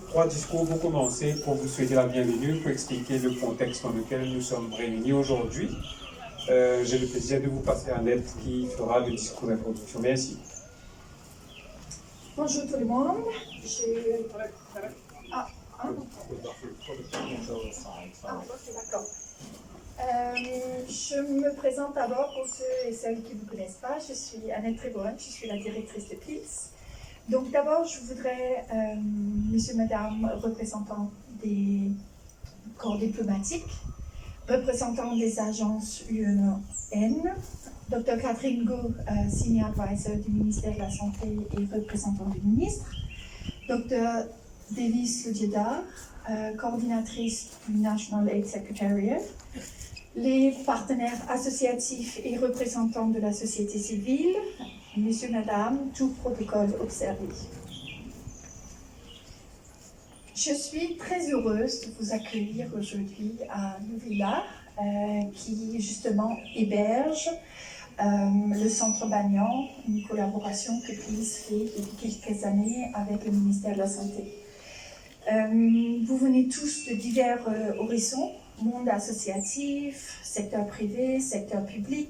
Trois discours pour commencer, pour vous souhaiter la bienvenue, pour expliquer le contexte dans lequel nous sommes réunis aujourd'hui. J'ai le plaisir de vous passer Annette qui fera le discours d'introduction. Merci. Bonjour tout le monde. D'accord. Je me présente d'abord pour ceux et celles qui ne me connaissent pas. Je suis Annette Tréboin, je suis la directrice de PILS. Donc d'abord, je voudrais, monsieur, madame, représentants des corps diplomatiques, représentants des agences UN, Dr Catherine Go, Senior Advisor du ministère de la Santé et représentant du ministre, Dr Davis Ludjedar, coordinatrice du National Aid Secretariat, les partenaires associatifs et représentants de la société civile, monsieur, madame, tout protocole observé. Je suis très heureuse de vous accueillir aujourd'hui à Nouvilla, qui justement héberge le Centre Bagnan, une collaboration que PILS fait depuis quelques années avec le ministère de la Santé. Vous venez tous de divers horizons, monde associatif, secteur privé, secteur public,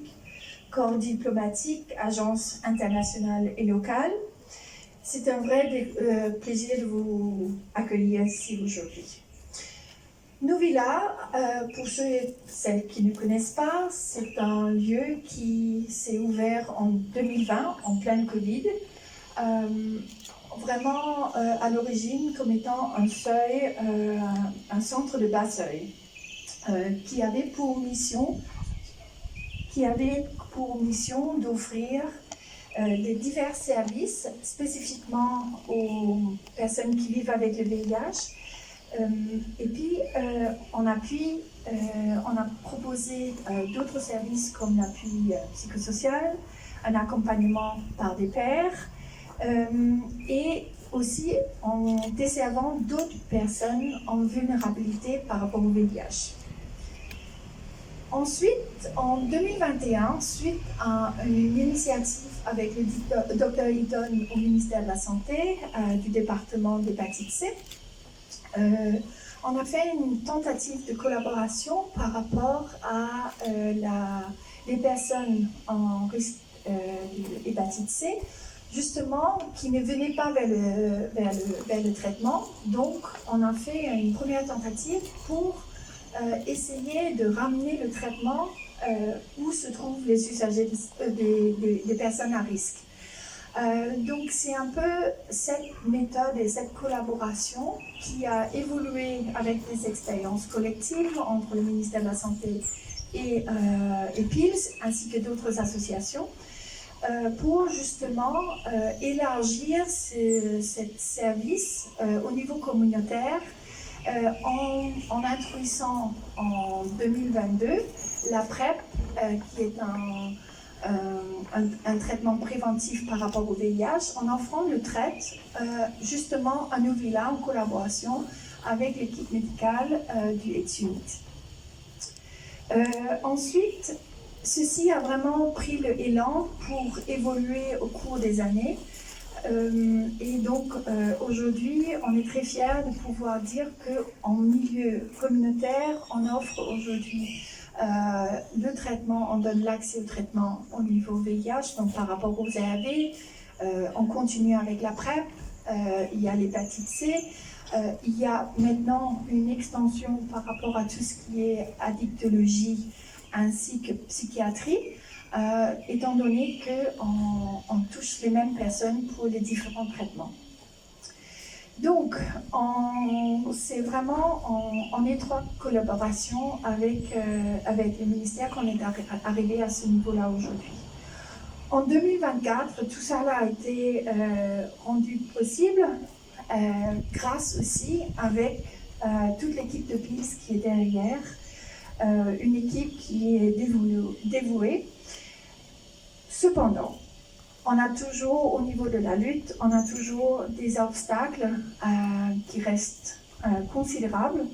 corps diplomatique, agences internationales et locales. C'est un vrai plaisir de vous accueillir ici aujourd'hui. Nouvilla, pour ceux et celles qui ne connaissent pas, c'est un lieu qui s'est ouvert en 2020, en pleine Covid, vraiment à l'origine comme étant un seuil, un centre de bas seuil, qui avait pour mission d'offrir des divers services spécifiquement aux personnes qui vivent avec le VIH. Et puis, en appui, on a proposé d'autres services comme l'appui psychosocial, un accompagnement par des pairs, et aussi en desservant d'autres personnes en vulnérabilité par rapport au VIH. Ensuite, en 2021, suite à une initiative avec le Dr Eaton au ministère de la Santé du département d'hépatite C, on a fait une tentative de collaboration par rapport à les personnes en risque d'hépatite C, justement, qui ne venaient pas vers le traitement. Donc, on a fait une première tentative pour essayer de ramener le traitement où se trouvent les usagers des personnes à risque. Donc c'est un peu cette méthode et cette collaboration qui a évolué avec des expériences collectives entre le ministère de la Santé et PILS ainsi que d'autres associations pour justement élargir ce service au niveau communautaire en introduisant en 2022 la PrEP qui est un traitement préventif par rapport au VIH en offrant le traite justement à Nouvilla en collaboration avec l'équipe médicale du AIDS Unit. Ensuite, ceci a vraiment pris le élan pour évoluer au cours des années. Et donc aujourd'hui, on est très fiers de pouvoir dire qu'en milieu communautaire, on offre aujourd'hui le traitement, on donne l'accès au traitement au niveau VIH, donc par rapport aux ARV, on continue avec la PrEP, il y a l'hépatite C, il y a maintenant une extension par rapport à tout ce qui est addictologie ainsi que psychiatrie, étant donné qu'on touche les mêmes personnes pour les différents traitements. Donc, c'est vraiment en étroite collaboration avec le ministère qu'on est arrivé à ce niveau-là aujourd'hui. En 2024, tout ça a été rendu possible grâce aussi avec toute l'équipe de PILS qui est derrière, une équipe qui est dévouée. Cependant, on a toujours, au niveau de la lutte, on a toujours des obstacles qui restent considérables,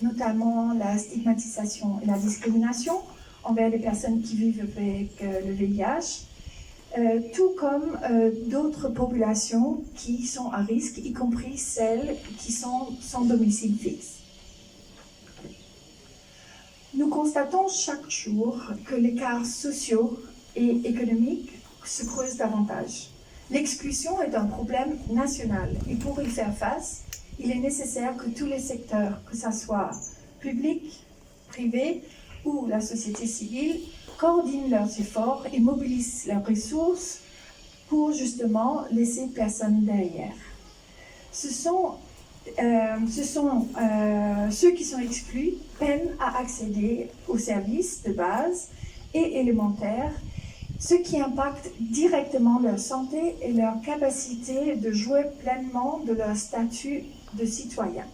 notamment la stigmatisation et la discrimination envers les personnes qui vivent avec le VIH. tout comme d'autres populations qui sont à risque, y compris celles qui sont sans domicile fixe. Nous constatons chaque jour que l'écart sociaux et économique se creuse davantage. L'exclusion est un problème national et pour y faire face, il est nécessaire que tous les secteurs, que ce soit public, privé ou la société civile, coordinent leurs efforts et mobilisent leurs ressources pour justement laisser personne derrière. Ce sont ceux qui sont exclus peinent à accéder aux services de base et élémentaires, ce qui impacte directement leur santé et leur capacité de jouir pleinement de leur statut de citoyen.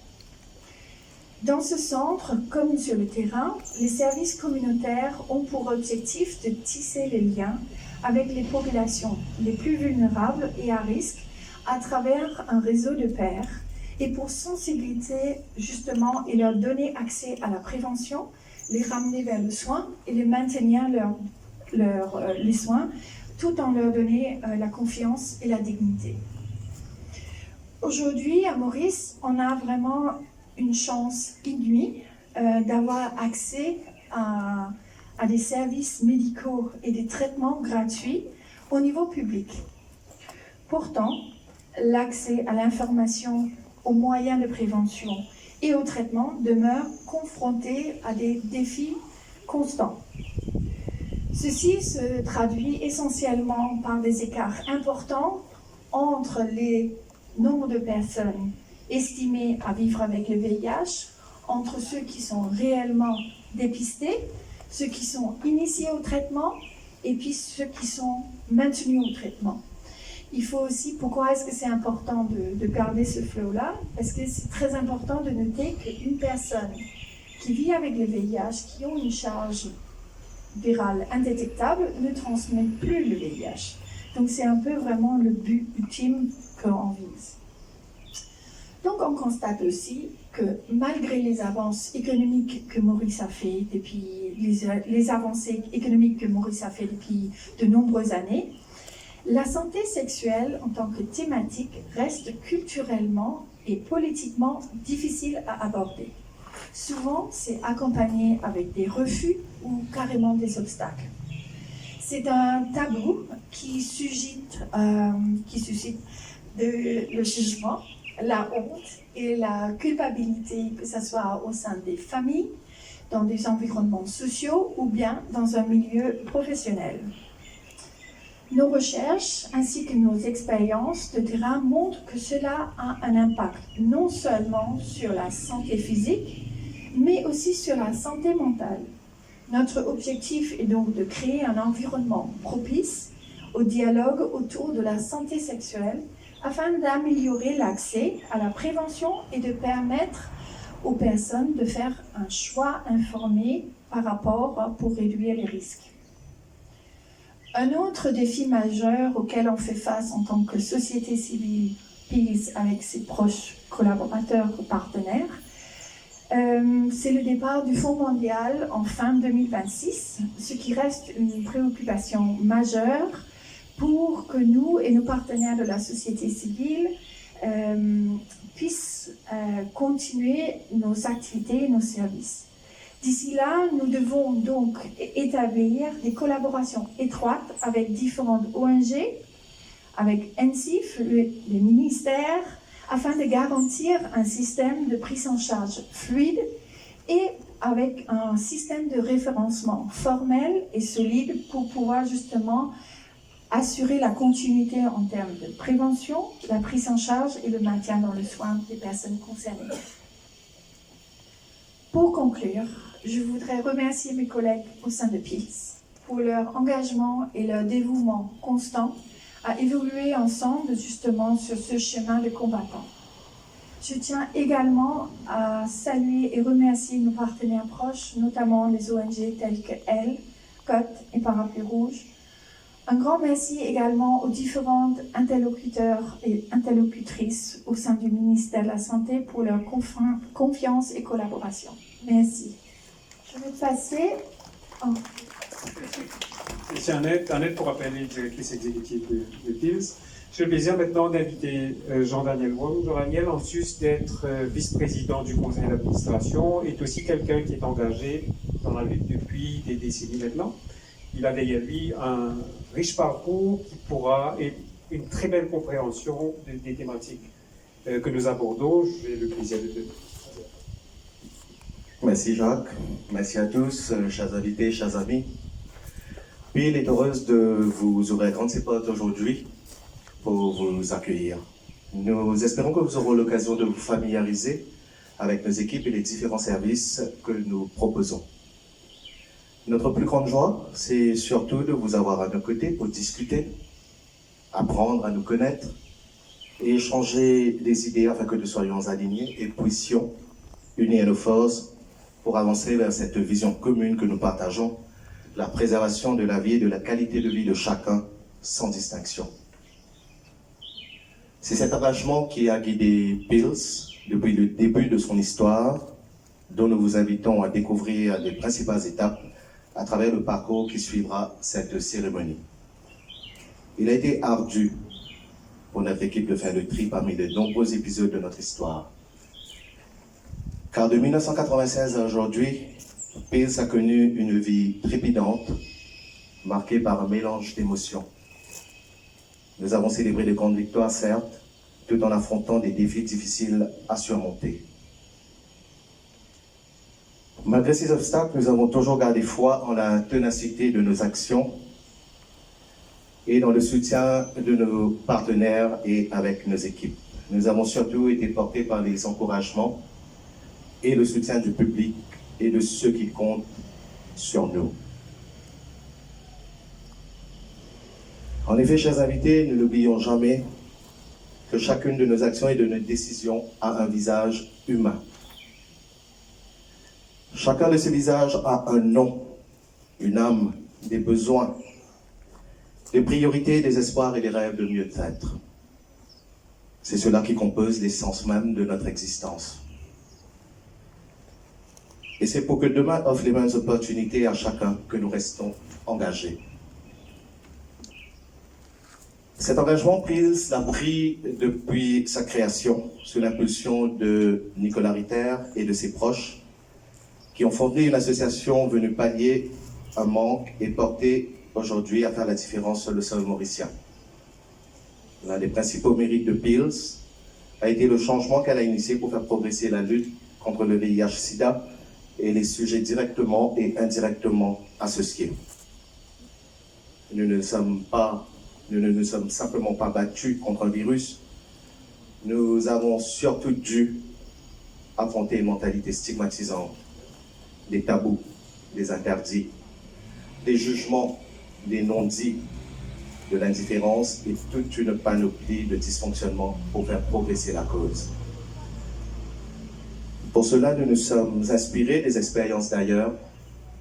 Dans ce centre, comme sur le terrain, les services communautaires ont pour objectif de tisser les liens avec les populations les plus vulnérables et à risque à travers un réseau de pairs et pour sensibiliser justement et leur donner accès à la prévention, les ramener vers le soin et les maintenir les soins tout en leur donnant la confiance et la dignité. Aujourd'hui, à Maurice, on a vraiment une chance inouïe d'avoir accès à des services médicaux et des traitements gratuits au niveau public. Pourtant, l'accès à l'information, aux moyens de prévention et au traitement demeure confronté à des défis constants. Ceci se traduit essentiellement par des écarts importants entre les nombres de personnes estimées à vivre avec le VIH, entre ceux qui sont réellement dépistés, ceux qui sont initiés au traitement et puis ceux qui sont maintenus au traitement. Il faut aussi, pourquoi est-ce que c'est important de garder ce flow-là? Parce que c'est très important de noter qu'une personne qui vit avec le VIH, qui ont une charge virale indétectable, ne transmet plus le VIH. Donc c'est un peu vraiment le but ultime qu'on vise. Donc on constate aussi que malgré les avances économiques que Maurice a fait depuis les avancées économiques que Maurice a fait depuis de nombreuses années, la santé sexuelle en tant que thématique reste culturellement et politiquement difficile à aborder. Souvent, c'est accompagné avec des refus ou carrément des obstacles. C'est un tabou qui suscite le jugement, la honte et la culpabilité, que ce soit au sein des familles, dans des environnements sociaux ou bien dans un milieu professionnel. Nos recherches ainsi que nos expériences de terrain montrent que cela a un impact non seulement sur la santé physique, mais aussi sur la santé mentale. Notre objectif est donc de créer un environnement propice au dialogue autour de la santé sexuelle afin d'améliorer l'accès à la prévention et de permettre aux personnes de faire un choix informé par rapport pour réduire les risques. Un autre défi majeur auquel on fait face en tant que société civile PILS avec ses proches collaborateurs ou partenaires, c'est le départ du Fonds mondial en fin 2026, ce qui reste une préoccupation majeure pour que nous et nos partenaires de la société civile puissent continuer nos activités et nos services. D'ici là, nous devons donc établir des collaborations étroites avec différentes ONG, avec NCIF, les ministères, afin de garantir un système de prise en charge fluide et avec un système de référencement formel et solide pour pouvoir justement assurer la continuité en termes de prévention, la prise en charge et le maintien dans le soin des personnes concernées. Pour conclure, je voudrais remercier mes collègues au sein de PILS pour leur engagement et leur dévouement constant à évoluer ensemble justement sur ce chemin de combattant. Je tiens également à saluer et remercier nos partenaires proches, notamment les ONG telles que Elle, COT et Parapluie Rouge. Un grand merci également aux différents interlocuteurs et interlocutrices au sein du ministère de la Santé pour leur confiance et collaboration. Merci. Je vais passer... C'est Annette pour appeler directrice exécutive de PILS. J'ai le plaisir maintenant d'inviter Jean-Daniel Wong. Jean-Daniel, en sus d'être vice-président du conseil d'administration, est aussi quelqu'un qui est engagé dans la lutte depuis des décennies maintenant. Il a derrière lui un riche parcours qui pourra et une très belle compréhension des thématiques que nous abordons. J'ai le plaisir de te dire. Merci Jacques, merci à tous, chers invités, chers amis. PIL est heureuse de vous ouvrir grandes ses portes aujourd'hui pour vous accueillir. Nous espérons que vous aurez l'occasion de vous familiariser avec nos équipes et les différents services que nous proposons. Notre plus grande joie, c'est surtout de vous avoir à nos côtés pour discuter, apprendre à nous connaître et échanger des idées afin que nous soyons alignés et puissions unir nos forces pour avancer vers cette vision commune que nous partageons, la préservation de la vie et de la qualité de vie de chacun sans distinction. C'est cet engagement qui a guidé PILS depuis le début de son histoire, dont nous vous invitons à découvrir les principales étapes à travers le parcours qui suivra cette cérémonie. Il a été ardu pour notre équipe de faire le tri parmi les nombreux épisodes de notre histoire. Car de 1996 à aujourd'hui, PILS a connu une vie trépidante, marquée par un mélange d'émotions. Nous avons célébré de grandes victoires, certes, tout en affrontant des défis difficiles à surmonter. Malgré ces obstacles, nous avons toujours gardé foi en la ténacité de nos actions et dans le soutien de nos partenaires et avec nos équipes. Nous avons surtout été portés par les encouragements et le soutien du public et de ceux qui comptent sur nous. En effet, chers invités, ne l'oublions jamais que chacune de nos actions et de nos décisions a un visage humain. Chacun de ces visages a un nom, une âme, des besoins, des priorités, des espoirs et des rêves de mieux-être. C'est cela qui compose l'essence même de notre existence. Et c'est pour que demain offre les mêmes opportunités à chacun que nous restons engagés. Cet engagement, PILS l'a pris depuis sa création, sous l'impulsion de Nicolas Ritter et de ses proches, qui ont fondé une association venue pallier un manque et porter aujourd'hui à faire la différence sur le sol mauricien. L'un des principaux mérites de PILS a été le changement qu'elle a initié pour faire progresser la lutte contre le VIH-Sida et les sujets directement et indirectement associés. Nous ne nous sommes simplement pas battus contre un virus, nous avons surtout dû affronter une mentalité stigmatisante, des tabous, des interdits, des jugements, des non-dits, de l'indifférence et toute une panoplie de dysfonctionnements pour faire progresser la cause. Pour cela, nous nous sommes inspirés des expériences d'ailleurs,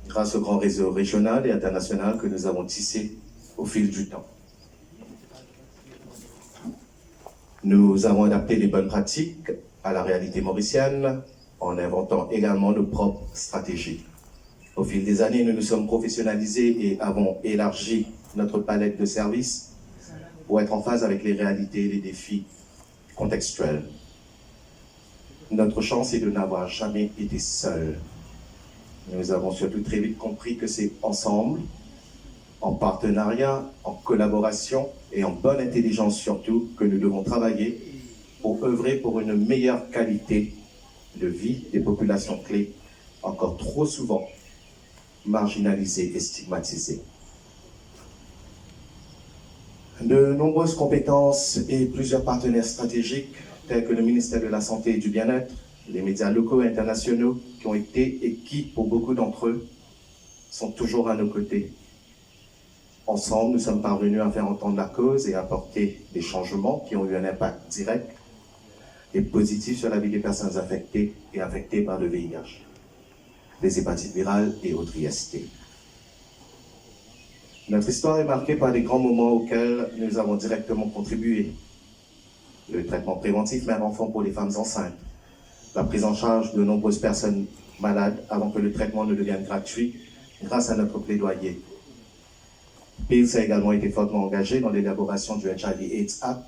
grâce au grand réseau régional et international que nous avons tissé au fil du temps. Nous avons adapté les bonnes pratiques à la réalité mauricienne en inventant également nos propres stratégies. Au fil des années, nous nous sommes professionnalisés et avons élargi notre palette de services pour être en phase avec les réalités et les défis contextuels. Notre chance est de n'avoir jamais été seuls. Nous avons surtout très vite compris que c'est ensemble, en partenariat, en collaboration et en bonne intelligence surtout, que nous devons travailler pour œuvrer pour une meilleure qualité de vie des populations clés, encore trop souvent marginalisées et stigmatisées. De nombreuses compétences et plusieurs partenaires stratégiques, tels que le ministère de la Santé et du Bien-être, les médias locaux et internationaux, qui ont été et qui, pour beaucoup d'entre eux, sont toujours à nos côtés. Ensemble, nous sommes parvenus à faire entendre la cause et à apporter des changements qui ont eu un impact direct et positif sur la vie des personnes affectées et infectées par le VIH, les hépatites virales et autres IST. Notre histoire est marquée par des grands moments auxquels nous avons directement contribué. Le traitement préventif mère-enfant pour les femmes enceintes, la prise en charge de nombreuses personnes malades avant que le traitement ne devienne gratuit grâce à notre plaidoyer, PILS a également été fortement engagé dans l'élaboration du HIV/AIDS Act,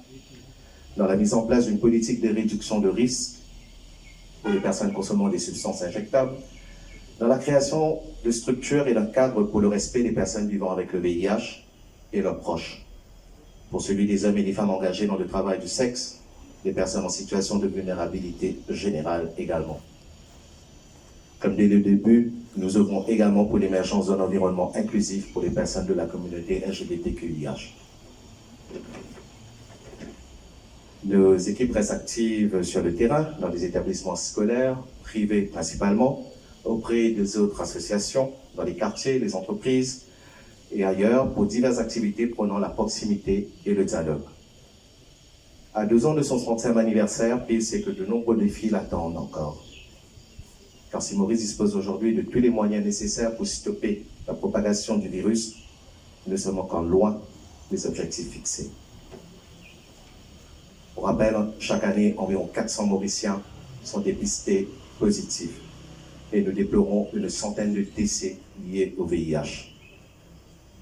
dans la mise en place d'une politique de réduction de risque pour les personnes consommant des substances injectables, dans la création de structures et d'un cadre pour le respect des personnes vivant avec le VIH et leurs proches, pour celui des hommes et des femmes engagés dans le travail du sexe, des personnes en situation de vulnérabilité générale également. Comme dès le début, nous œuvrons également pour l'émergence d'un environnement inclusif pour les personnes de la communauté LGBTQIH. Nos équipes restent actives sur le terrain, dans les établissements scolaires, privés principalement, auprès des autres associations, dans les quartiers, les entreprises et ailleurs, pour diverses activités prônant la proximité et le dialogue. À 2 ans de son 30e anniversaire, PILS sait que de nombreux défis l'attendent encore. Car si Maurice dispose aujourd'hui de tous les moyens nécessaires pour stopper la propagation du virus, nous sommes encore loin des objectifs fixés. Pour rappel, chaque année, environ 400 Mauriciens sont dépistés positifs et nous déplorons une centaine de décès liés au VIH.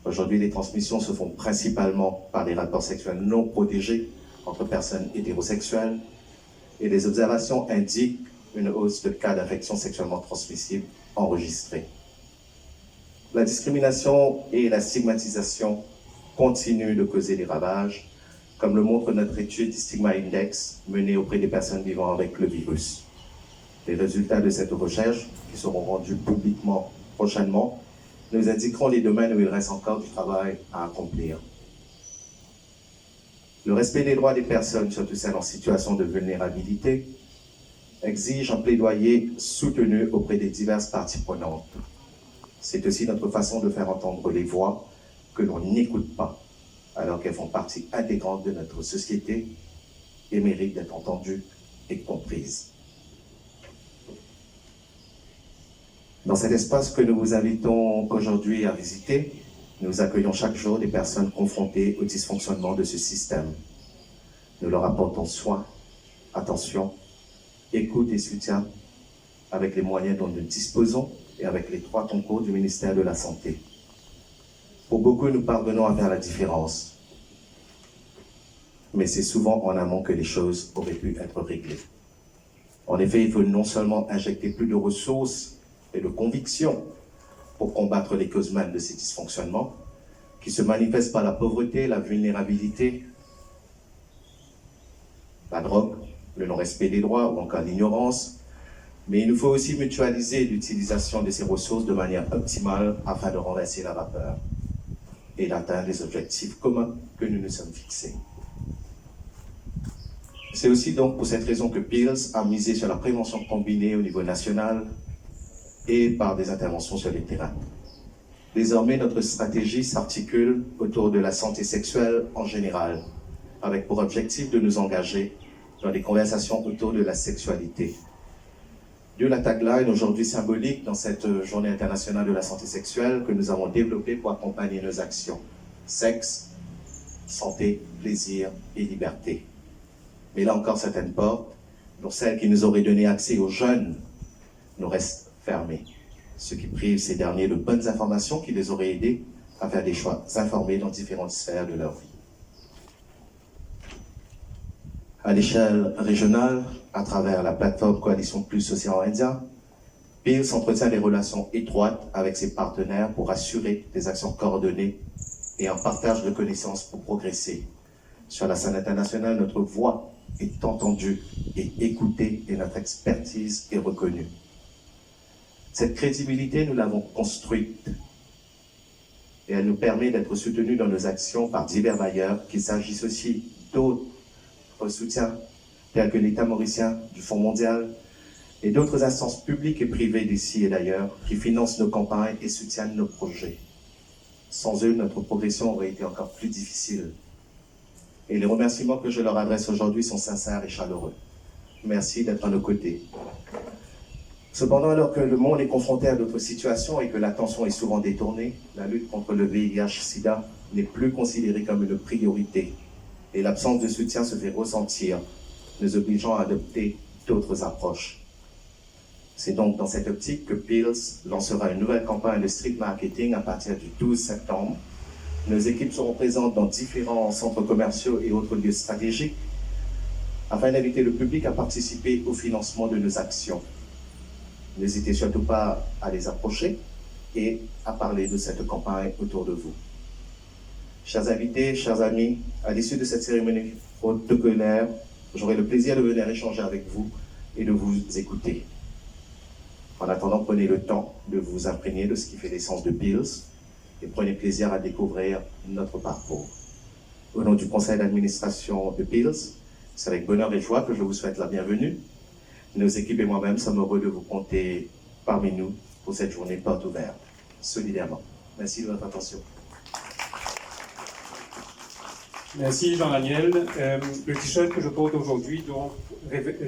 Aujourd'hui, les transmissions se font principalement par des rapports sexuels non protégés entre personnes hétérosexuelles et les observations indiquent une hausse de cas d'infections sexuellement transmissibles enregistrés. La discrimination et la stigmatisation continuent de causer des ravages, comme le montre notre étude Stigma Index menée auprès des personnes vivant avec le virus. Les résultats de cette recherche, qui seront rendus publiquement prochainement, nous indiqueront les domaines où il reste encore du travail à accomplir. Le respect des droits des personnes, surtout celles en situation de vulnérabilité, exige un plaidoyer soutenu auprès des diverses parties prenantes. C'est aussi notre façon de faire entendre les voix que l'on n'écoute pas, alors qu'elles font partie intégrante de notre société et méritent d'être entendues et comprises. Dans cet espace que nous vous invitons aujourd'hui à visiter, nous accueillons chaque jour des personnes confrontées au dysfonctionnement de ce système. Nous leur apportons soin, attention, écoute et soutien avec les moyens dont nous disposons et avec les 3 concours du ministère de la Santé. Pour beaucoup, nous parvenons à faire la différence. Mais c'est souvent en amont que les choses auraient pu être réglées. En effet, il faut non seulement injecter plus de ressources et de conviction pour combattre les causes mêmes de ces dysfonctionnements, qui se manifestent par la pauvreté, la vulnérabilité, la drogue, le non-respect des droits ou encore l'ignorance, mais il nous faut aussi mutualiser l'utilisation de ces ressources de manière optimale afin de renverser la vapeur et d'atteindre les objectifs communs que nous nous sommes fixés. C'est aussi donc pour cette raison que PILS a misé sur la prévention combinée au niveau national et par des interventions sur les terrains. Désormais, notre stratégie s'articule autour de la santé sexuelle en général, avec pour objectif de nous engager dans des conversations autour de la sexualité. D'où la tagline aujourd'hui symbolique dans cette journée internationale de la santé sexuelle que nous avons développée pour accompagner nos actions. Sexe, santé, plaisir et liberté. Mais là encore, certaines portes, dont celles qui nous auraient donné accès aux jeunes, nous restent fermées, ce qui prive ces derniers de bonnes informations qui les auraient aidés à faire des choix informés dans différentes sphères de leur vie. À l'échelle régionale, à travers la plateforme Coalition Plus Océan Indien, PILS entretient des relations étroites avec ses partenaires pour assurer des actions coordonnées et un partage de connaissances pour progresser. Sur la scène internationale, notre voix est entendue et écoutée et notre expertise est reconnue. Cette crédibilité, nous l'avons construite et elle nous permet d'être soutenus dans nos actions par divers bailleurs, qu'il s'agisse aussi d'autres soutiens tels que l'État mauricien, du Fonds mondial et d'autres instances publiques et privées d'ici et d'ailleurs qui financent nos campagnes et soutiennent nos projets. Sans eux, notre progression aurait été encore plus difficile. Et les remerciements que je leur adresse aujourd'hui sont sincères et chaleureux. Merci d'être à nos côtés. Cependant, alors que le monde est confronté à d'autres situations et que l'attention est souvent détournée, la lutte contre le VIH/SIDA n'est plus considérée comme une priorité. Et l'absence de soutien se fait ressentir, nous obligeant à adopter d'autres approches. C'est donc dans cette optique que PILS lancera une nouvelle campagne de street marketing à partir du 12 septembre Nos équipes seront présentes dans différents centres commerciaux et autres lieux stratégiques afin d'inviter le public à participer au financement de nos actions. N'hésitez surtout pas à les approcher et à parler de cette campagne autour de vous. Chers invités, chers amis, à l'issue de cette cérémonie protocolaire, j'aurai le plaisir de venir échanger avec vous et de vous écouter. En attendant, prenez le temps de vous imprégner de ce qui fait l'essence de Peels et prenez plaisir à découvrir notre parcours. Au nom du conseil d'administration de Peels, c'est avec bonheur et joie que je vous souhaite la bienvenue. Nos équipes et moi-même sommes heureux de vous compter parmi nous pour cette journée porte ouverte, solidairement. Merci de votre attention. Merci Jean-Daniel. Le t-shirt que je porte aujourd'hui donc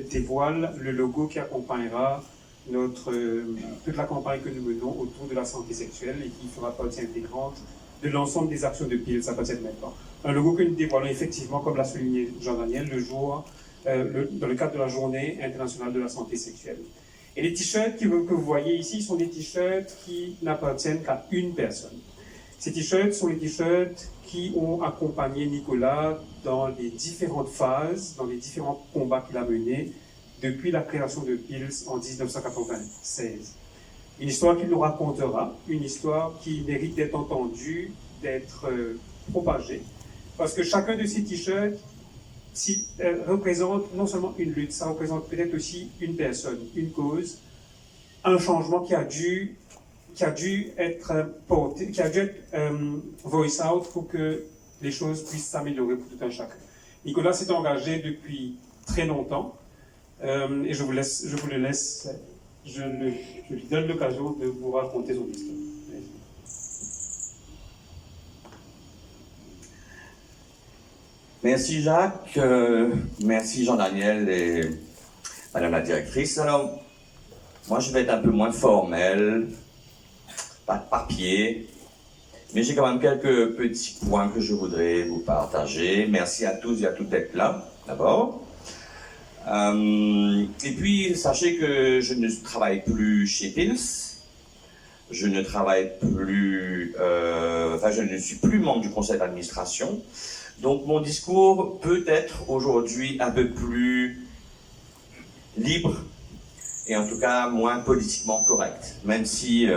dévoile le logo qui accompagnera toute la campagne que nous menons autour de la santé sexuelle et qui fera partie intégrante de l'ensemble des actions de Peels à partir de maintenant. Un logo que nous dévoilons effectivement, comme l'a souligné Jean-Daniel, dans le cadre de la Journée internationale de la santé sexuelle. Et les t-shirts que vous voyez ici sont des t-shirts qui n'appartiennent qu'à une personne. Ces t-shirts sont les t-shirts qui ont accompagné Nicolas dans les différentes phases, dans les différents combats qu'il a menés depuis la création de Peels en 1996. Une histoire qu'il nous racontera, une histoire qui mérite d'être entendue, d'être propagée, parce que chacun de ces t-shirts représente non seulement une lutte, ça représente peut-être aussi une personne, une cause, un changement qui a dû être porté, qui a dû être voice out pour que les choses puissent s'améliorer pour tout un chacun. Nicolas s'est engagé depuis très longtemps et je lui donne l'occasion de vous raconter son histoire. Merci Jacques, merci Jean-Daniel et Madame la directrice. Alors, moi je vais être un peu moins formel, pas de papier, mais j'ai quand même quelques petits points que je voudrais vous partager. Merci à tous et à toutes d'être là, d'abord. Et puis, sachez que je ne travaille plus chez Peels. Je ne travaille plus, je ne suis plus membre du conseil d'administration. Donc, mon discours peut être aujourd'hui un peu plus libre et en tout cas moins politiquement correct. Même si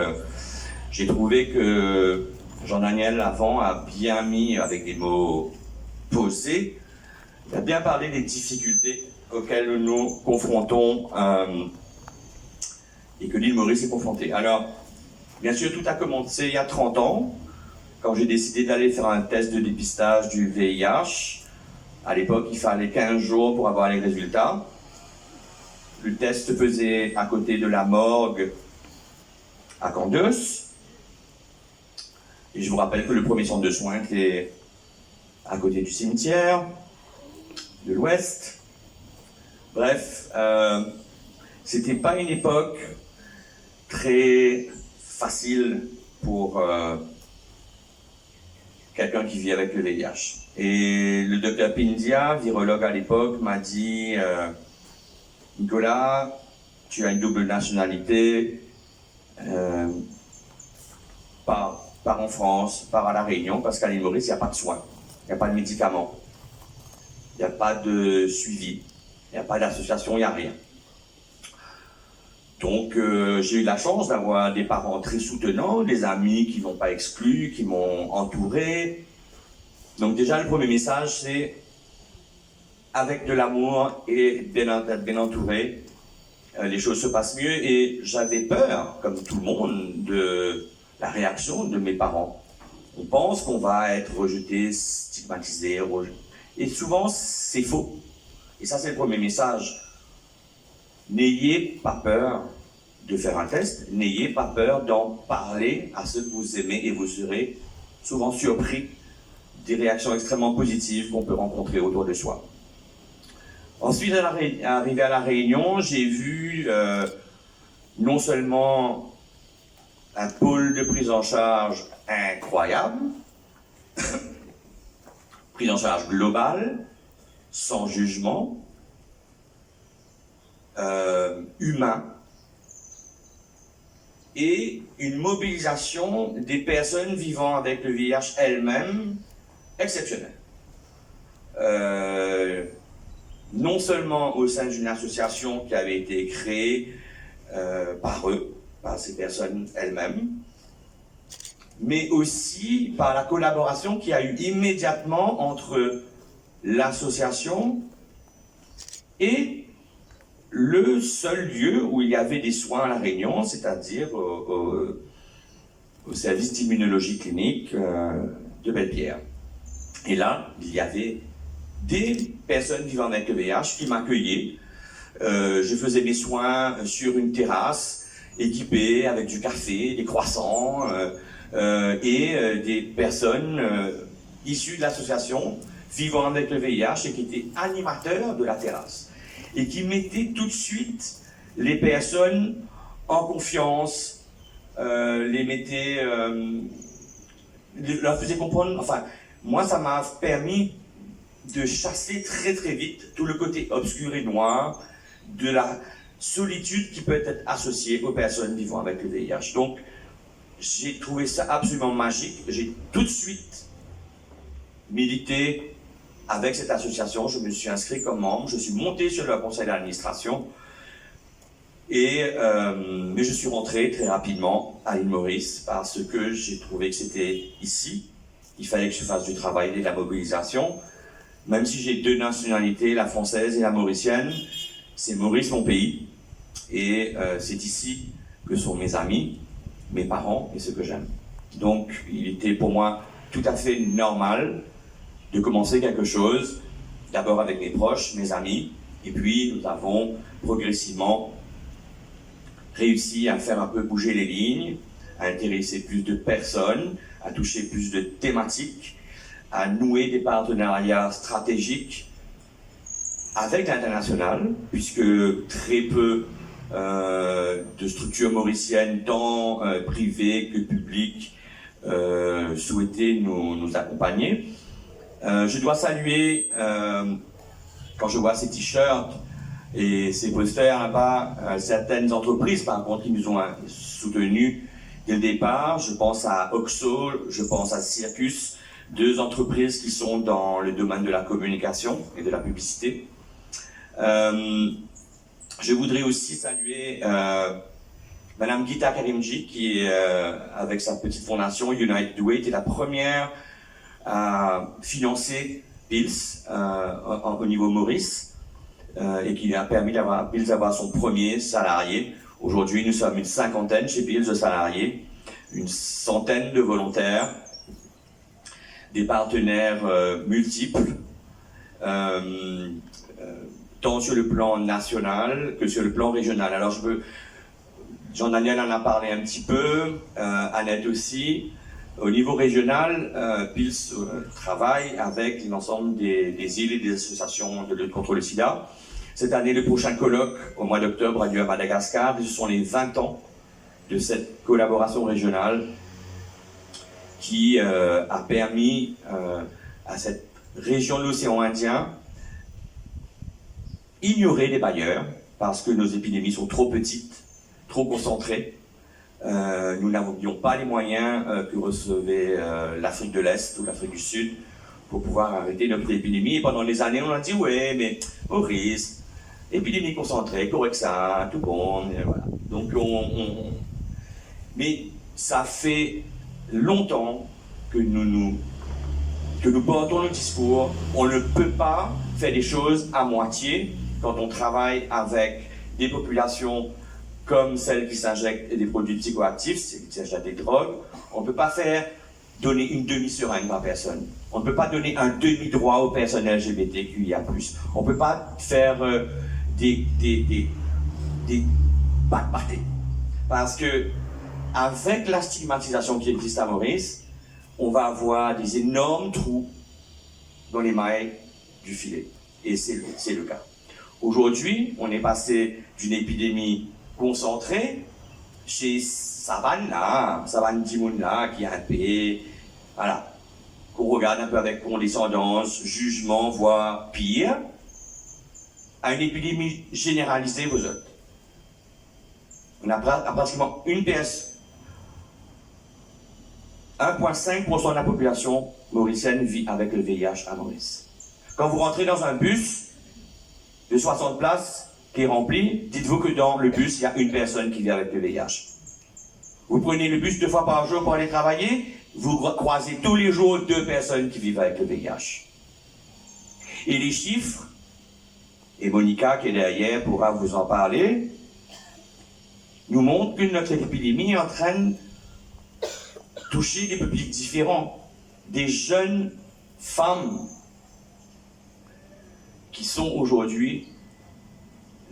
j'ai trouvé que Jean-Daniel avant a bien mis avec des mots posés, il a bien parlé des difficultés auxquelles nous nous confrontons et que l'île Maurice est confrontée. Alors, bien sûr, tout a commencé il y a 30 ans, quand j'ai décidé d'aller faire un test de dépistage du VIH. À l'époque, il fallait 15 jours pour avoir les résultats. Le test se faisait à côté de la morgue à Candeus. Et je vous rappelle que le premier centre de soins était à côté du cimetière de l'Ouest. Bref, c'était pas une époque très facile pour quelqu'un qui vit avec le VIH. Et le docteur Pindia, virologue à l'époque, m'a dit Nicolas, tu as une double nationalité, pars en France, pars à La Réunion, parce qu'à l'île Maurice, il n'y a pas de soins, il n'y a pas de médicaments, il n'y a pas de suivi, il n'y a pas d'association, il n'y a rien. Donc j'ai eu la chance d'avoir des parents très soutenants, des amis qui ne m'ont pas exclu, qui m'ont entouré. Donc déjà le premier message c'est avec de l'amour et bien entouré, les choses se passent mieux. Et j'avais peur, comme tout le monde, de la réaction de mes parents. On pense qu'on va être rejeté, stigmatisé, et souvent c'est faux. Et ça c'est le premier message. N'ayez pas peur de faire un test, n'ayez pas peur d'en parler à ceux que vous aimez et vous serez souvent surpris des réactions extrêmement positives qu'on peut rencontrer autour de soi. Ensuite, arrivé à La Réunion, j'ai vu non seulement un pôle de prise en charge incroyable, prise en charge globale, sans jugement, humain, et une mobilisation des personnes vivant avec le VIH elles-mêmes exceptionnelle. Non seulement au sein d'une association qui avait été créée par eux, par ces personnes elles-mêmes, mais aussi par la collaboration qu'il y a eu immédiatement entre l'association et le seul lieu où il y avait des soins à La Réunion, c'est-à-dire au service d'immunologie clinique de Belle-Pierre. Et là, il y avait des personnes vivant avec le VIH qui m'accueillaient. Je faisais mes soins sur une terrasse équipée avec du café, des croissants et des personnes issues de l'association vivant avec le VIH et qui étaient animateurs de la terrasse et qui mettaient tout de suite les personnes en confiance, les mettaient, leur faisaient comprendre, enfin, moi ça m'a permis de chasser très très vite tout le côté obscur et noir de la solitude qui peut être associée aux personnes vivant avec le VIH. Donc, j'ai trouvé ça absolument magique. J'ai tout de suite milité avec cette association. Je me suis inscrit comme membre. Je suis monté sur le conseil d'administration. Mais je suis rentré très rapidement à l'île Maurice parce que j'ai trouvé que c'était ici. Il fallait que je fasse du travail et de la mobilisation. Même si j'ai deux nationalités, la française et la mauricienne, c'est Maurice mon pays. Et c'est ici que sont mes amis, mes parents et ceux que j'aime. Donc, il était pour moi tout à fait normal de commencer quelque chose, d'abord avec mes proches, mes amis, et puis nous avons progressivement réussi à faire un peu bouger les lignes, à intéresser plus de personnes, à toucher plus de thématiques, à nouer des partenariats stratégiques avec l'international, puisque très peu de structures mauriciennes, tant privées que publiques, souhaitaient nous accompagner. Je dois saluer, quand je vois ces t-shirts et ces posters là-bas, certaines entreprises par contre qui nous ont soutenus dès le départ. Je pense à Oxo, je pense à Circus, deux entreprises qui sont dans le domaine de la communication et de la publicité. Je voudrais aussi saluer Madame Gita Karimji qui est avec sa petite fondation United Way, qui est la première à financer Pils au niveau Maurice et qui a permis d'avoir Pils d'avoir son premier salarié. Aujourd'hui, nous sommes une cinquantaine chez Pils de salariés, une centaine de volontaires, des partenaires multiples, tant sur le plan national que sur le plan régional. Alors Jean-Daniel en a parlé un petit peu, Annette aussi. Au niveau régional, Pils travaille avec l'ensemble des îles et des associations de lutte contre le sida. Cette année, le prochain colloque, au mois d'octobre, a lieu à Madagascar. Ce sont les 20 ans de cette collaboration régionale qui a permis à cette région de l'océan Indien ignorer les bailleurs parce que nos épidémies sont trop petites, trop concentrées. Nous n'avions pas les moyens que recevait l'Afrique de l'Est ou l'Afrique du Sud pour pouvoir arrêter notre épidémie. Et pendant des années, on a dit ouais, mais Maurice, épidémie concentrée, Corexa, tout bon, et voilà. Donc mais ça fait longtemps que nous portons le discours. On ne peut pas faire des choses à moitié quand on travaille avec des populations comme celles qui s'injectent des produits psychoactifs, qui s'injectent des drogues. On ne peut pas donner une demi-seringue par personne. On ne peut pas donner un demi-droit aux personnes LGBTQIA+. On ne peut pas faire des back-partés. Parce que avec la stigmatisation qui existe à Maurice, on va avoir des énormes trous dans les mailles du filet. Et c'est le cas. Aujourd'hui, on est passé d'une épidémie concentrée chez Savane Dimoun là, qui est un peu, voilà, qu'on regarde un peu avec condescendance, jugement, voire pire, à une épidémie généralisée aux autres. On a pratiquement 1,5% de la population mauricienne vit avec le VIH à Maurice. Quand vous rentrez dans un bus de 60 places qui est rempli, dites-vous que dans le bus, il y a une personne qui vit avec le VIH. Vous prenez le bus 2 fois par jour pour aller travailler, vous croisez tous les jours 2 personnes qui vivent avec le VIH. Et les chiffres, et Monica qui est derrière pourra vous en parler, nous montrent que notre épidémie est en train de toucher des publics différents, des jeunes femmes qui sont aujourd'hui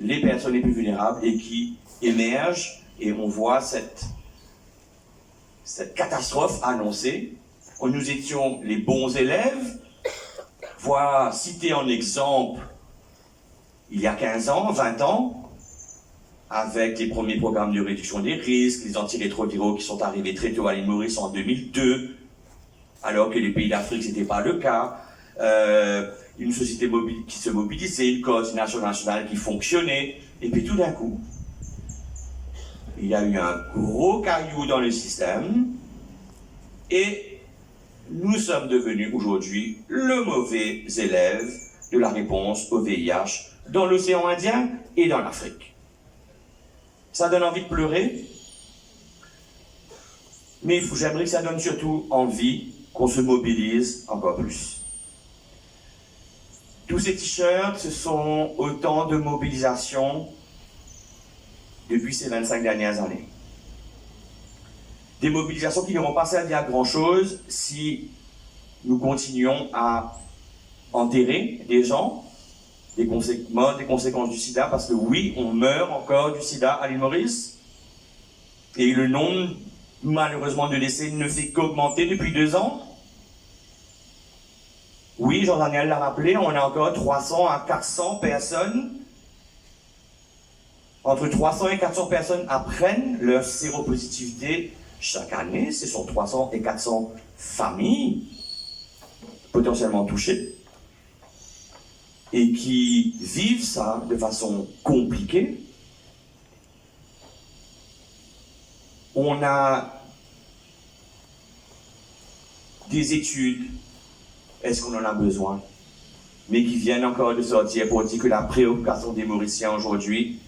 les personnes les plus vulnérables et qui émergent, et on voit cette catastrophe annoncée. Nous étions les bons élèves, voire cités en exemple il y a 15 ans, 20 ans, avec les premiers programmes de réduction des risques, les antirétroviraux qui sont arrivés très tôt à l'île Maurice en 2002, alors que les pays d'Afrique, ce n'était pas le cas. Une société qui se mobilisait, une coordination nationale qui fonctionnait, et puis tout d'un coup, il y a eu un gros caillou dans le système, et nous sommes devenus aujourd'hui le mauvais élève de la réponse au VIH dans l'océan Indien et dans l'Afrique. Ça donne envie de pleurer, mais j'aimerais que ça donne surtout envie qu'on se mobilise encore plus. Tous ces t-shirts, ce sont autant de mobilisations depuis ces 25 dernières années. Des mobilisations qui n'auront pas servi à grand-chose si nous continuons à enterrer des gens, des conséquences du sida, parce que oui, on meurt encore du sida à l'île Maurice, et le nombre, malheureusement, de décès ne fait qu'augmenter depuis 2 ans. Oui, Jean-Daniel l'a rappelé, on a encore 300 à 400 personnes. Entre 300 et 400 personnes apprennent leur séropositivité chaque année. Ce sont 300 et 400 familles potentiellement touchées et qui vivent ça de façon compliquée. On a des études, est-ce qu'on en a besoin, mais qui viennent encore de sortir pour dire que la préoccupation des Mauriciens aujourd'hui,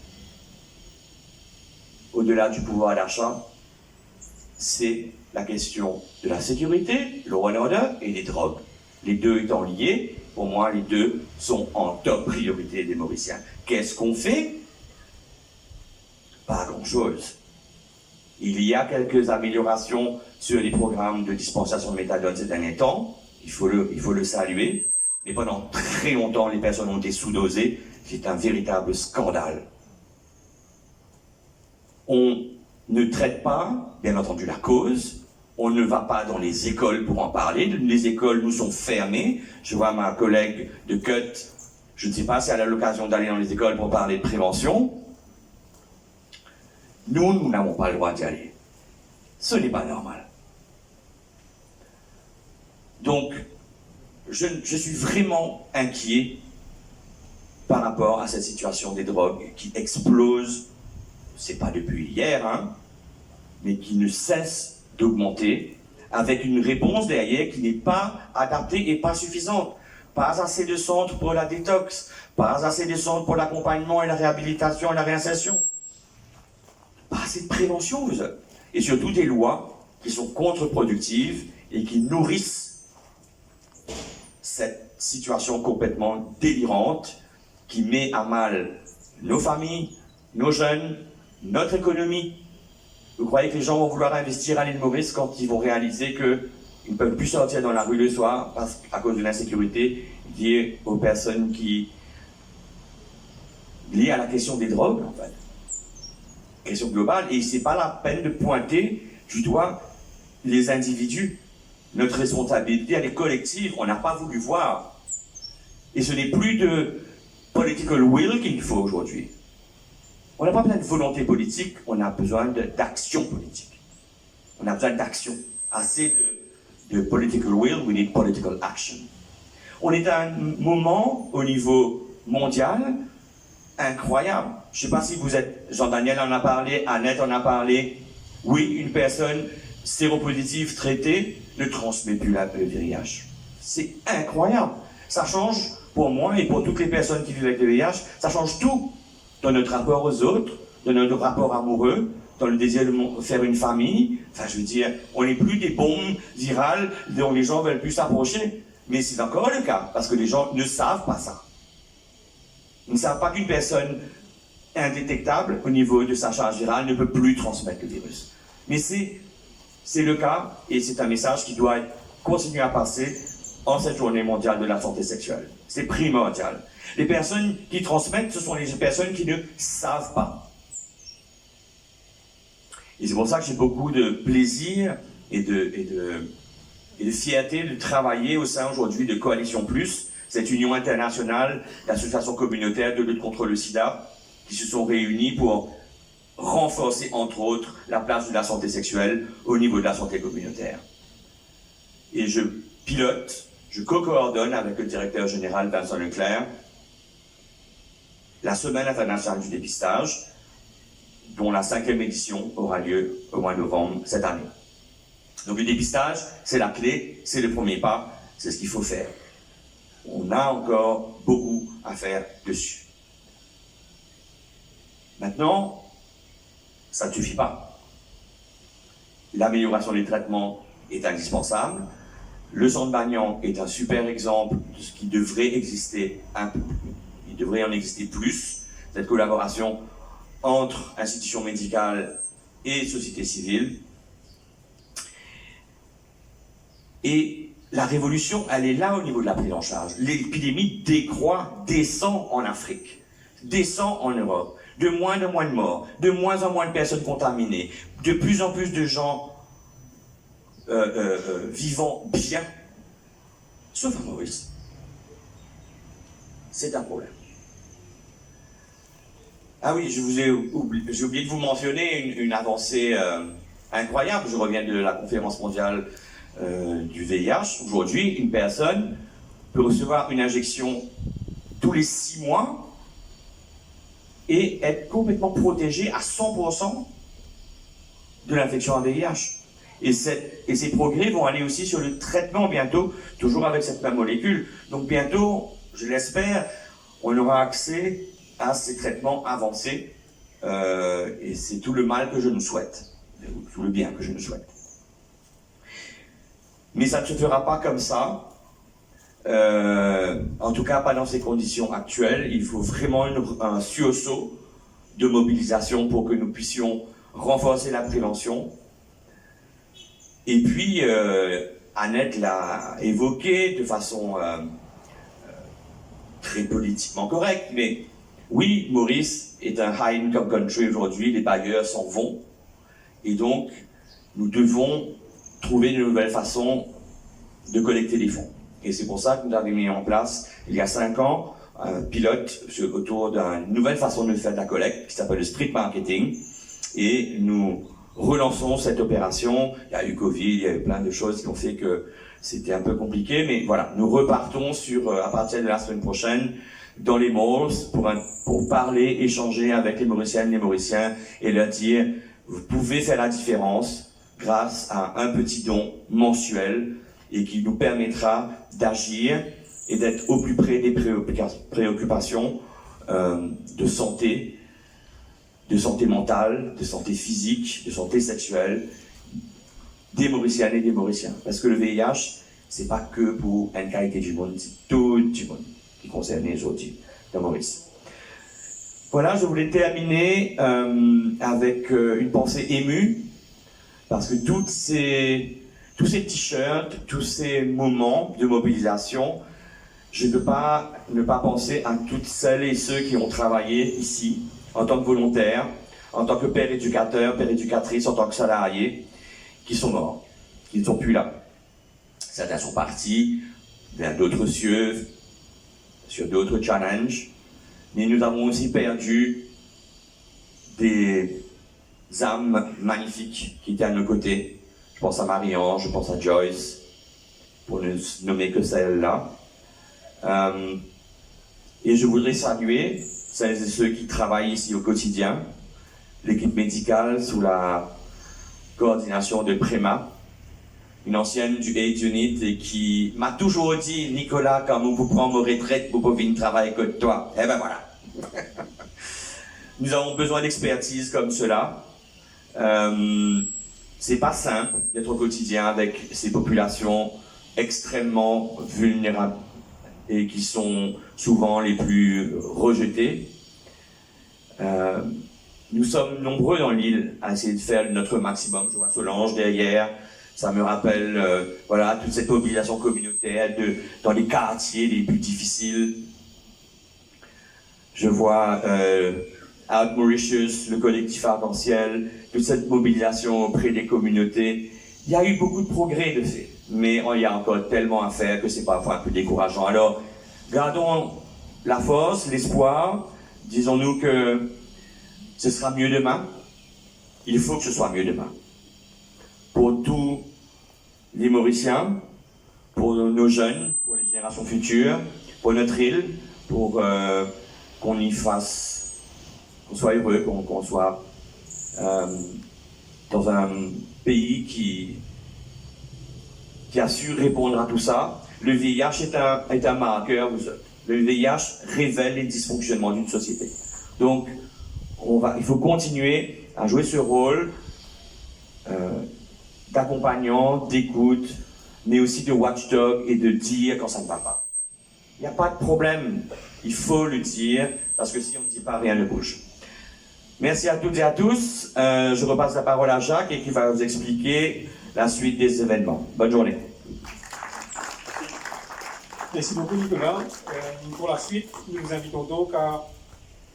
au-delà du pouvoir d'achat, c'est la question de la sécurité, le law and order et des drogues. Les deux étant liés, pour moi, les deux sont en top priorité des Mauriciens. Qu'est-ce qu'on fait? Pas grand-chose. Il y a quelques améliorations sur les programmes de dispensation de méthadone ces derniers temps. Il faut le saluer. Mais pendant très longtemps, les personnes ont été sous-dosées. C'est un véritable scandale. On ne traite pas, bien entendu, la cause. On ne va pas dans les écoles pour en parler. Les écoles nous sont fermées. Je vois ma collègue de CUT, je ne sais pas si elle a l'occasion d'aller dans les écoles pour parler de prévention. Nous n'avons pas le droit d'y aller. Ce n'est pas normal. Donc, je suis vraiment inquiet par rapport à cette situation des drogues qui explose, c'est pas depuis hier, hein, mais qui ne cesse d'augmenter, avec une réponse derrière qui n'est pas adaptée et pas suffisante. Pas assez de centres pour la détox, pas assez de centres pour l'accompagnement et la réhabilitation et la réinsertion. Pas assez de prévention, vous savez. Et surtout des lois qui sont contre-productives et qui nourrissent cette situation complètement délirante qui met à mal nos familles, nos jeunes, notre économie. Vous croyez que les gens vont vouloir investir à l'île Maurice quand ils vont réaliser qu'ils ne peuvent plus sortir dans la rue le soir à cause de l'insécurité liée aux personnes liées à la question des drogues, en fait. Question globale, et c'est pas la peine de pointer du doigt les individus. Notre responsabilité, elle est collective, on n'a pas voulu voir. Et ce n'est plus de political will qu'il faut aujourd'hui. On n'a pas besoin de volonté politique, on a besoin d'action politique. On a besoin d'action. Assez de political will, we need political action. On est à un moment, au niveau mondial, incroyable. Je ne sais pas si vous êtes... Jean-Daniel en a parlé, Annette en a parlé. Oui, une personne séropositive traitée ne transmet plus le VIH. C'est incroyable. Ça change, pour moi et pour toutes les personnes qui vivent avec le VIH, ça change tout dans notre rapport aux autres, dans notre rapport amoureux, dans le désir de faire une famille. Enfin, je veux dire, on n'est plus des bombes virales dont les gens veulent plus s'approcher. Mais c'est encore le cas, parce que les gens ne savent pas ça. Ils ne savent pas qu'une personne indétectable au niveau de sa charge virale ne peut plus transmettre le virus. Mais c'est le cas, et c'est un message qui doit continuer à passer en cette journée mondiale de la santé sexuelle. C'est primordial. Les personnes qui transmettent, ce sont les personnes qui ne savent pas. Et c'est pour ça que j'ai beaucoup de plaisir et de fierté de travailler au sein aujourd'hui de Coalition Plus, cette union internationale d'associations communautaires de lutte contre le sida, qui se sont réunies pour renforcer, entre autres, la place de la santé sexuelle au niveau de la santé communautaire. Et je pilote, je co-coordonne avec le directeur général Vincent Leclerc la Semaine internationale du dépistage, dont la 5e édition aura lieu au mois de novembre cette année. Donc le dépistage, c'est la clé, c'est le premier pas, c'est ce qu'il faut faire. On a encore beaucoup à faire dessus. Maintenant, ça ne suffit pas. L'amélioration des traitements est indispensable. Le centre Bagnan est un super exemple de ce qui devrait exister un peu plus. Il devrait en exister plus, cette collaboration entre institutions médicales et société civile. Et la révolution, elle est là au niveau de la prise en charge. L'épidémie décroît, descend en Afrique, descend en Europe. De moins en moins de morts, de moins en moins de personnes contaminées, de plus en plus de gens vivant bien, sauf à Maurice. C'est un problème. Ah oui, j'ai oublié de vous mentionner une avancée incroyable. Je reviens de la conférence mondiale du VIH. Aujourd'hui, une personne peut recevoir une injection tous les 6 mois et être complètement protégée à 100% de l'infection à VIH. Et ces progrès vont aller aussi sur le traitement bientôt, toujours avec cette même molécule. Donc bientôt, je l'espère, on aura accès à ces traitements avancés. Et c'est tout le mal que je nous souhaite, tout le bien que je nous souhaite. Mais ça ne se fera pas comme ça. En tout cas, pas dans ces conditions actuelles. Il faut vraiment un sursaut de mobilisation pour que nous puissions renforcer la prévention. Et puis, Annette l'a évoqué de façon très politiquement correcte, mais oui, Maurice est un high income country aujourd'hui, les bailleurs s'en vont, et donc nous devons trouver de nouvelles façons de collecter des fonds. Et c'est pour ça que nous avons mis en place, il y a 5 ans, un pilote autour d'une nouvelle façon de faire de la collecte qui s'appelle le street marketing. Et nous relançons cette opération. Il y a eu Covid, il y a eu plein de choses qui ont fait que c'était un peu compliqué. Mais voilà, nous repartons à partir de la semaine prochaine dans les malls pour parler, échanger avec les Mauriciennes, les Mauriciens et leur dire, vous pouvez faire la différence grâce à un petit don mensuel et qui nous permettra d'agir et d'être au plus près des préoccupations de santé mentale, de santé physique, de santé sexuelle des Mauriciennes et des Mauriciens. Parce que le VIH, c'est pas que pour une qualité du monde, c'est tout du monde qui concerne aujourd'hui dans Maurice. Voilà, je voulais terminer avec une pensée émue, parce que tous ces t-shirts, tous ces moments de mobilisation, je ne peux pas ne pas penser à toutes celles et ceux qui ont travaillé ici, en tant que volontaires, en tant que père éducateur, père éducatrice, en tant que salariés, qui sont morts, qui ne sont plus là. Certains sont partis vers d'autres cieux, sur d'autres challenges, mais nous avons aussi perdu des âmes magnifiques qui étaient à nos côtés. Je pense à Marie-Ange, je pense à Joyce, pour ne nommer que celle-là. Et je voudrais saluer celles et ceux qui travaillent ici au quotidien, l'équipe médicale sous la coordination de Préma, une ancienne du AIDS Unit et qui m'a toujours dit, Nicolas, quand vous prenez vos retraites, vous pouvez travailler que toi. Eh ben voilà. Nous avons besoin d'expertise comme cela. C'est pas simple d'être au quotidien avec ces populations extrêmement vulnérables et qui sont souvent les plus rejetées. Nous sommes nombreux dans l'île à essayer de faire notre maximum. Je vois Solange derrière, ça me rappelle voilà, toute cette mobilisation communautaire dans les quartiers les plus difficiles. Je vois Out Mauritius, le collectif Arc-en-Ciel, toute cette mobilisation auprès des communautés. Il y a eu beaucoup de progrès de fait, mais il y a encore tellement à faire que c'est parfois un peu décourageant. Alors, gardons la force, l'espoir, disons-nous que ce sera mieux demain. Il faut que ce soit mieux demain. Pour tous les Mauriciens, pour nos jeunes, pour les générations futures, pour notre île, pour qu'on y fasse, qu'on soit heureux, qu'on soit dans un pays qui a su répondre à tout ça. Le VIH est un marqueur. Le VIH révèle les dysfonctionnements d'une société. Donc, il faut continuer à jouer ce rôle d'accompagnant, d'écoute, mais aussi de watchdog et de dire quand ça ne va pas. Il n'y a pas de problème. Il faut le dire, parce que si on ne dit pas, rien ne bouge. Merci à toutes et à tous. Je repasse la parole à Jacques et qui va vous expliquer la suite des événements. Bonne journée. Merci beaucoup Nicolas. Pour la suite, nous vous invitons donc à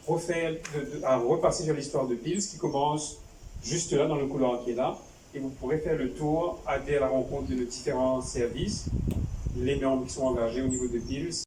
repasser sur l'histoire de Pils qui commence juste là dans le couloir qui est là. Et vous pourrez faire le tour, aller à la rencontre de nos différents services, les membres qui sont engagés au niveau de Pils